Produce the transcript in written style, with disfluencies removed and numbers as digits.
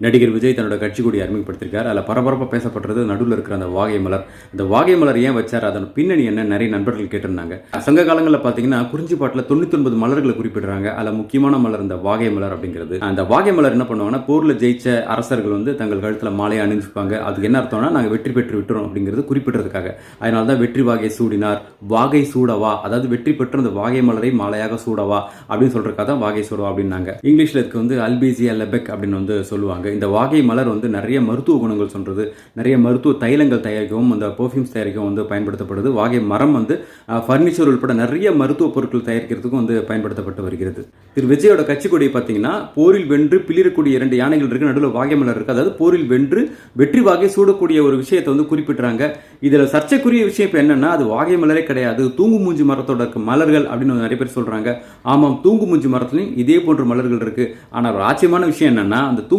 நடிகர் விஜய் தன்னோட கட்சி கொடி அறிமுகப்படுத்திருக்கார். அதில் பரபரப்பாக பேசப்படுறது நடுவில் இருக்கிற அந்த வாகை மலர். அந்த வாகை மலர் ஏன் வச்சார், அதன் பின்னணி என்ன, நிறைய நண்பர்கள் கேட்டிருந்தாங்க. சங்க காலங்களில் பார்த்தீங்கன்னா குறிஞ்சிப்பாட்டில் 99 மலர்களை குறிப்பிடுறாங்க. அதில் முக்கியமான மலர் இந்த வாகை மலர் அப்படிங்கிறது. அந்த வாகை மலர் என்ன பண்ணுவாங்கன்னா, போரில் ஜெயிச்ச அரசர்கள் தங்கள் கழுத்தில் மாலையை அணிஞ்சுப்பாங்க. அதுக்கு என்ன அர்த்தம்னா, நாங்கள் வெற்றி பெற்று விட்டுறோம் அப்படிங்கிறது குறிப்பிடுறதுக்காக. அதனால தான் வெற்றி வாகை சூடினார், வாகை சூடவா, அதாவது வெற்றி பெற்று அந்த வாகை மலரை மாலையாக சூடவா அப்படின்னு சொல்றதுக்காக தான் வாகை சூடவா அப்படின்னாங்க. இங்கிலீஷ்ல இதுக்கு அல்பீசியா லெபெக் அப்படின்னு சொல்லுவாங்க. இந்த வாகை மலர் நிறைய மருத்துவ குணங்கள் சொல்றது, நிறைய மருத்துவ தைலங்கள் தயாரிக்கவும் அந்த பெர்ஃப்யூம்ஸ் தயாரிக்கவும் பயன்படுத்தப்படுது. வாகை மரம் ஃபர்னிச்சர் உட்பட நிறைய மருத்துவ பொருட்கள் தயாரிக்கிறதுக்கும் பயன்படுத்தப்பட்டு வருகிறது. திரு விஜயோட கட்சி கொடியை பார்த்தீங்கன்னா, போரில் வென்று பிளிரக்கூடிய 2 யானைகள் இருக்கு, நடுவில் வாகை மலர் இருக்கு. அதாவது போரில் வென்று வெற்றி வாகை சூடக்கூடிய ஒரு விஷயத்தை குறிப்பிடுறாங்க. இதுல சர்ச்சைக்குரிய விஷயம் இப்ப என்னன்னா, அது வாகை மலரே கிடையாது, தூங்கு மூஞ்சி மரத்தோட மலர்கள் அப்படின்னு நிறைய பேர் சொல்றாங்க. ஆமாம், தூங்கு மூஞ்சி மரத்துலையும் இதே போன்ற மலர்கள் இருக்கு. ஆனால் ஒரு ஆச்சரியமான விஷயம் என்னன்னா, அந்த தூங்கு